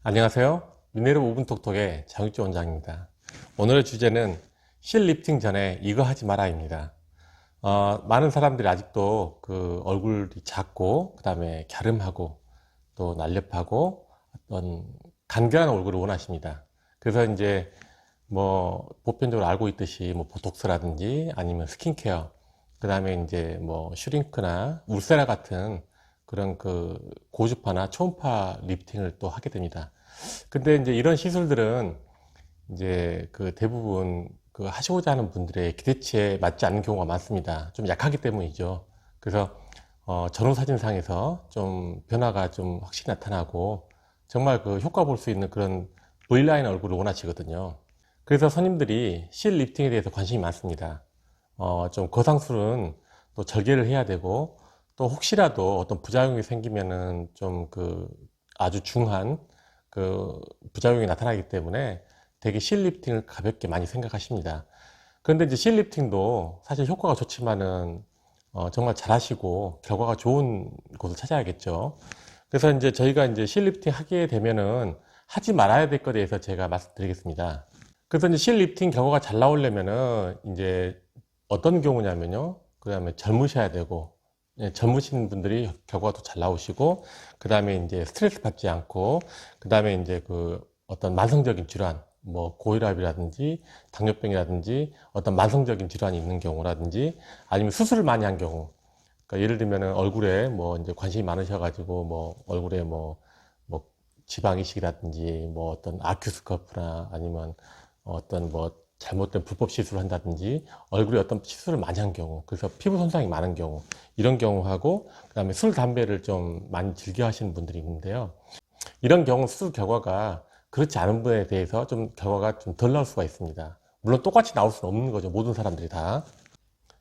안녕하세요. 미네르 5분 톡톡의 장육주 원장입니다. 오늘의 주제는 실 리프팅 전에 이거 하지 마라입니다. 많은 사람들이 아직도 그 얼굴이 작고 그 다음에 갸름하고 또 날렵하고 어떤 간결한 얼굴을 원하십니다. 그래서 이제 뭐 보편적으로 알고 있듯이 뭐 보톡스라든지 아니면 스킨케어, 그 다음에 이제 뭐 슈링크나 울세라 같은 그런 그 고주파나 초음파 리프팅을 또 하게 됩니다. 근데 이제 이런 시술들은 이제 그 대부분 그 하시고자 하는 분들의 기대치에 맞지 않는 경우가 많습니다. 좀 약하기 때문이죠. 그래서 전후 사진상에서 좀 변화가 좀 확실히 나타나고 정말 그 효과 볼 수 있는 그런 V라인 얼굴을 원하시거든요. 그래서 손님들이 실 리프팅에 대해서 관심이 많습니다. 좀 거상술은 또 절개를 해야 되고 또 혹시라도 어떤 부작용이 생기면은 좀 그 아주 중한 그 부작용이 나타나기 때문에 되게 실 리프팅을 가볍게 많이 생각하십니다. 그런데 이제 실 리프팅도 사실 효과가 좋지만은 정말 잘하시고 결과가 좋은 곳을 찾아야겠죠. 그래서 이제 저희가 이제 실 리프팅 하게 되면은 하지 말아야 될 것에 대해서 제가 말씀드리겠습니다. 그래서 이제 실 리프팅 결과가 잘 나오려면은 이제 어떤 경우냐면요. 그 다음에 젊으셔야 되고, 예, 젊으신 분들이 결과가 더 잘 나오시고, 그 다음에 이제 스트레스 받지 않고, 그 다음에 이제 그 어떤 만성적인 질환, 뭐 고혈압이라든지 당뇨병이라든지 어떤 만성적인 질환이 있는 경우라든지 아니면 수술을 많이 한 경우, 그러니까 예를 들면은 얼굴에 뭐 이제 관심이 많으셔가지고 뭐 얼굴에 뭐 지방 이식이라든지 뭐 어떤 아큐스커프나 아니면 어떤 뭐 잘못된 불법 시술을 한다든지 얼굴에 어떤 시술을 많이 한 경우, 그래서 피부 손상이 많은 경우, 이런 경우하고 그다음에 술 담배를 좀 많이 즐겨 하시는 분들이 있는데요. 이런 경우 수술 결과가 그렇지 않은 분에 대해서 좀 결과가 좀 덜 나올 수가 있습니다. 물론 똑같이 나올 수는 없는 거죠, 모든 사람들이 다.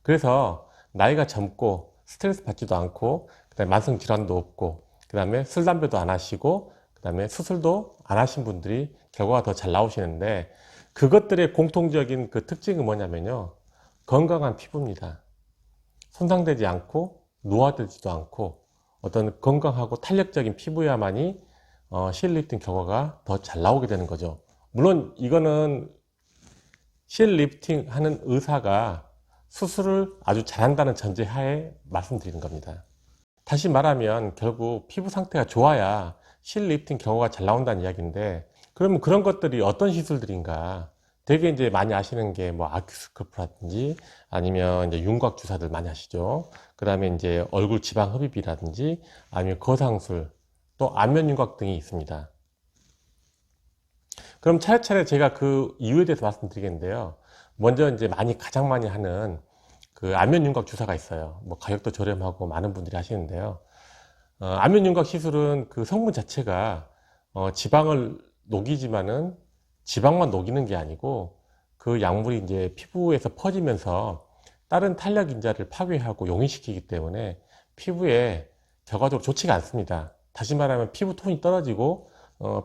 그래서 나이가 젊고 스트레스 받지도 않고 그다음에 만성 질환도 없고 그다음에 술 담배도 안 하시고 그다음에 수술도 안 하신 분들이 결과가 더 잘 나오시는데, 그것들의 공통적인 그 특징은 뭐냐면요, 건강한 피부입니다. 손상되지 않고 노화되지도 않고 어떤 건강하고 탄력적인 피부야만이 실 리프팅 결과가 더 잘 나오게 되는 거죠. 물론 이거는 실 리프팅 하는 의사가 수술을 아주 잘한다는 전제하에 말씀드리는 겁니다. 다시 말하면 결국 피부 상태가 좋아야 실 리프팅 결과가 잘 나온다는 이야기인데, 그러면 그런 것들이 어떤 시술들인가? 되게 이제 많이 아시는 게 뭐 아큐스커프라든지 아니면 이제 윤곽 주사들 많이 하시죠. 그 다음에 이제 얼굴 지방 흡입이라든지 아니면 거상술, 또 안면 윤곽 등이 있습니다. 그럼 차례차례 제가 그 이유에 대해서 말씀드리겠는데요. 먼저 이제 가장 많이 하는 그 안면 윤곽 주사가 있어요. 뭐 가격도 저렴하고 많은 분들이 하시는데요. 안면 윤곽 시술은 그 성분 자체가 지방을 녹이지만은 지방만 녹이는 게 아니고 그 약물이 이제 피부에서 퍼지면서 다른 탄력 인자를 파괴하고 용해시키기 때문에 피부에 결과적으로 좋지가 않습니다. 다시 말하면 피부 톤이 떨어지고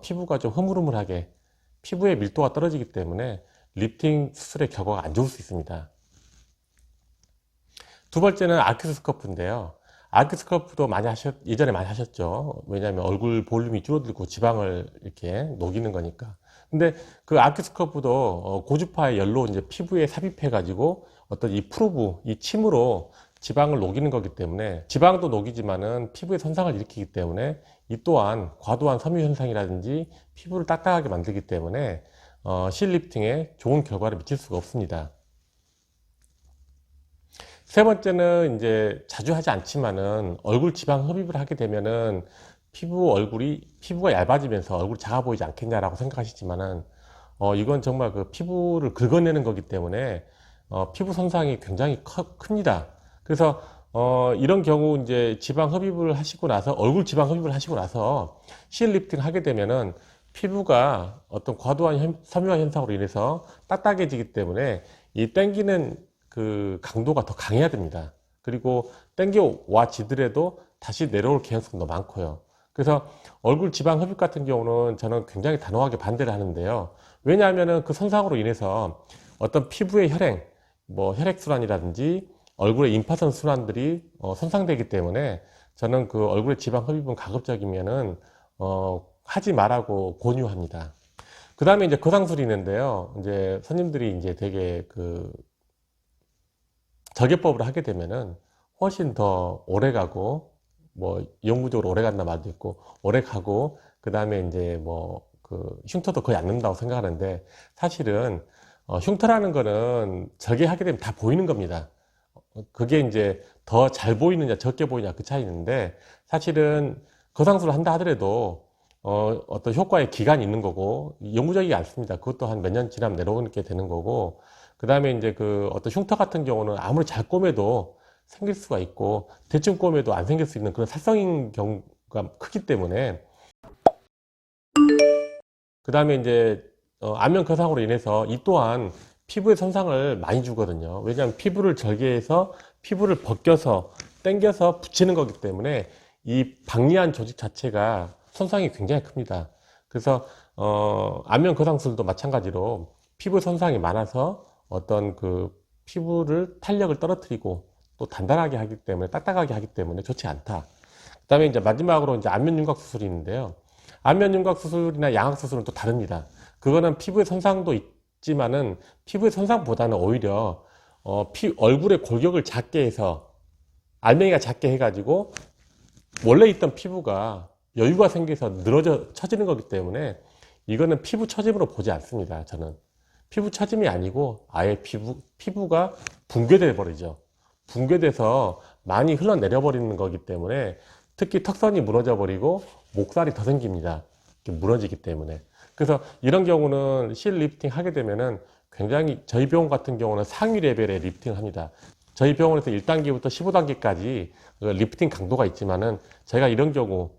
피부가 좀 흐물흐물하게, 피부의 밀도가 떨어지기 때문에 리프팅 수술의 결과가 안 좋을 수 있습니다. 두 번째는 아큐스커프인데요. 아큐스커프도 예전에 많이 하셨죠. 왜냐하면 얼굴 볼륨이 줄어들고 지방을 이렇게 녹이는 거니까. 근데 그 아큐스커프도 고주파의 열로 이제 피부에 삽입해가지고 어떤 이 프로브, 이 침으로 지방을 녹이는 거기 때문에 지방도 녹이지만은 피부에 손상을 일으키기 때문에 이 또한 과도한 섬유 현상이라든지 피부를 딱딱하게 만들기 때문에 실 리프팅에 좋은 결과를 미칠 수가 없습니다. 세 번째는 이제 자주 하지 않지만은 얼굴 지방 흡입을 하게 되면은 피부가 얇아지면서 얼굴이 작아 보이지 않겠냐라고 생각하시지만은 이건 정말 그 피부를 긁어내는 거기 때문에 피부 손상이 굉장히 큽니다. 그래서 이런 경우 이제 지방 흡입을 하시고 나서 얼굴 지방 흡입을 하시고 나서 실 리프팅 하게 되면은 피부가 어떤 과도한 섬유화 현상으로 인해서 딱딱해지기 때문에 이 땡기는 그 강도가 더 강해야 됩니다. 그리고 땡겨 와지더라도 다시 내려올 개연성도 많고요. 그래서 얼굴 지방 흡입 같은 경우는 저는 굉장히 단호하게 반대를 하는데요. 왜냐하면 그 손상으로 인해서 어떤 피부의 혈행, 뭐 혈액순환이라든지 얼굴의 임파선 순환들이 손상되기 때문에 저는 그 얼굴의 지방 흡입은 가급적이면은 하지 말라고 권유합니다. 그 다음에 이제 거상술이 있는데요. 이제 손님들이 이제 되게 그 저개법으로 하게 되면은 훨씬 더 오래 가고, 뭐 영구적으로 오래 간다 말도 있고, 오래 가고, 그 다음에 이제 뭐 그 흉터도 거의 안 난다고 생각하는데, 사실은 흉터라는 거는 저개하게 되면 다 보이는 겁니다. 그게 이제 더 잘 보이느냐 적게 보이냐 그 차이인데, 사실은 거상술을 한다 하더라도 어떤 효과의 기간이 있는 거고 영구적이지 않습니다. 그것도 한 몇 년 지나면 내려오게 되는 거고, 그 다음에 이제 그 어떤 흉터 같은 경우는 아무리 잘 꼬매도 생길 수가 있고, 대충 꼬매도 안 생길 수 있는 그런 살성인 경우가 크기 때문에, 그 다음에 이제 안면 거상으로 인해서 이 또한 피부에 손상을 많이 주거든요. 왜냐하면 피부를 절개해서 피부를 벗겨서 당겨서 붙이는 거기 때문에 이 박리한 조직 자체가 손상이 굉장히 큽니다. 그래서 안면 거상술도 마찬가지로 피부 손상이 많아서 어떤 그 피부를 탄력을 떨어뜨리고 또 단단하게 하기 때문에, 딱딱하게 하기 때문에 좋지 않다. 그 다음에 이제 마지막으로 이제 안면 윤곽 수술이 있는데요. 안면 윤곽 수술이나 양악 수술은 또 다릅니다. 그거는 피부의 손상도 있지만은 피부의 손상보다는 오히려 얼굴의 골격을 작게 해서, 알맹이가 작게 해가지고 원래 있던 피부가 여유가 생겨서 늘어져 처지는 거기 때문에, 이거는 피부 처짐으로 보지 않습니다. 저는 피부 처짐이 아니고 아예 피부가 붕괴돼 버리죠. 붕괴돼서 많이 흘러내려 버리는 거기 때문에, 특히 턱선이 무너져 버리고 목살이 더 생깁니다. 이렇게 무너지기 때문에. 그래서 이런 경우는 실 리프팅 하게 되면은 굉장히, 저희 병원 같은 경우는 상위 레벨의 리프팅을 합니다. 저희 병원에서 1단계부터 15단계까지 리프팅 강도가 있지만은, 저희가 이런 경우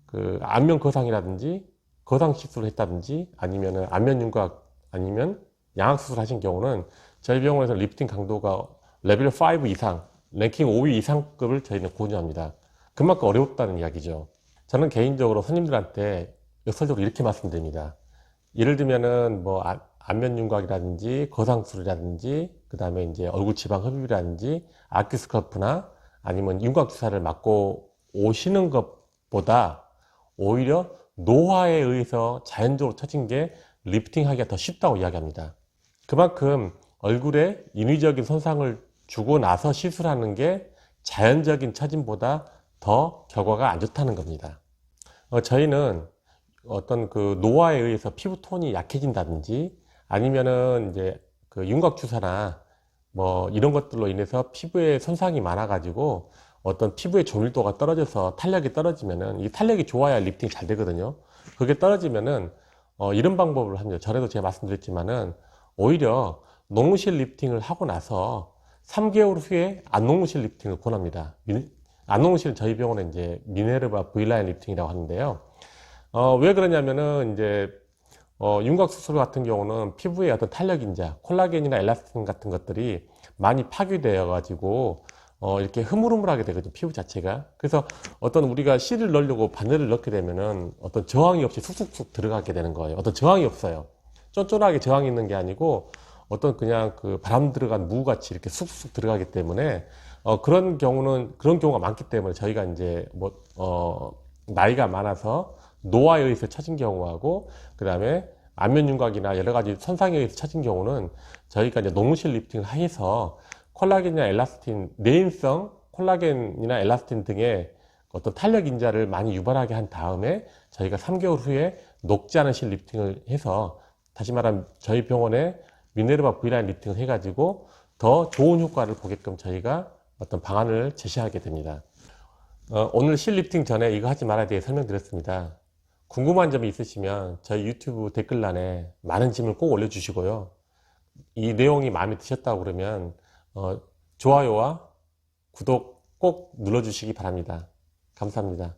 그 안면 거상이라든지 거상 시술을 했다든지 아니면은 안면 윤곽 아니면 양악 수술 하신 경우는 저희 병원에서 리프팅 강도가 레벨 5 이상, 랭킹 5위 이상급을 저희는 권유합니다. 그만큼 어렵다는 이야기죠. 저는 개인적으로 손님들한테 역설적으로 이렇게 말씀드립니다. 예를 들면은 뭐 안면 윤곽이라든지 거상술이라든지, 그 다음에 이제 얼굴 지방 흡입이라든지 아큐스커프나 아니면 윤곽 주사를 맞고 오시는 것보다 오히려 노화에 의해서 자연적으로 처진 게 리프팅 하기가 더 쉽다고 이야기합니다. 그만큼 얼굴에 인위적인 손상을 주고 나서 시술하는 게 자연적인 처짐보다 더 결과가 안 좋다는 겁니다. 저희는 어떤 그 노화에 의해서 피부 톤이 약해진다든지 아니면은 이제 그 윤곽 주사나 뭐 이런 것들로 인해서 피부에 손상이 많아 가지고 어떤 피부의 조밀도가 떨어져서 탄력이 떨어지면은, 이 탄력이 좋아야 리프팅이 잘 되거든요. 그게 떨어지면은 이런 방법을 합니다. 전에도 제가 말씀드렸지만은, 오히려 녹무실 리프팅을 하고 나서 3개월 후에 안녹무실 리프팅을 권합니다. 안녹무실은 저희 병원에 이제 미네르바 V라인 리프팅이라고 하는데요. 왜 그러냐면은 이제 윤곽 수술 같은 경우는 피부의 어떤 탄력 인자, 콜라겐이나 엘라스틴 같은 것들이 많이 파괴되어 가지고 이렇게 흐물흐물하게 되거든요, 피부 자체가. 그래서 어떤 우리가 실을 넣으려고 바늘을 넣게 되면은 어떤 저항이 없이 쑥쑥쑥 들어가게 되는 거예요. 어떤 저항이 없어요. 쫀쫀하게 저항이 있는 게 아니고 어떤 그냥 그 바람 들어간 무같이 이렇게 쑥쑥 들어가기 때문에 그런 경우가 많기 때문에, 저희가 이제 나이가 많아서 노화에 의해서 처진 경우하고, 그 다음에 안면 윤곽이나 여러 가지 손상에 의해서 처진 경우는 저희가 이제 녹무실 리프팅을 해서 콜라겐이나 엘라스틴, 내인성 콜라겐이나 엘라스틴 등의 어떤 탄력 인자를 많이 유발하게 한 다음에 저희가 3개월 후에 녹지 않은 실 리프팅을 해서, 다시 말하면 저희 병원에 미네르바 V라인 리프팅을 해가지고 더 좋은 효과를 보게끔 저희가 어떤 방안을 제시하게 됩니다. 오늘 실 리프팅 전에 이거 하지 말아야 돼 설명드렸습니다. 궁금한 점이 있으시면 저희 유튜브 댓글란에 많은 질문 꼭 올려주시고요. 이 내용이 마음에 드셨다고 그러면 좋아요와 구독 꼭 눌러주시기 바랍니다. 감사합니다.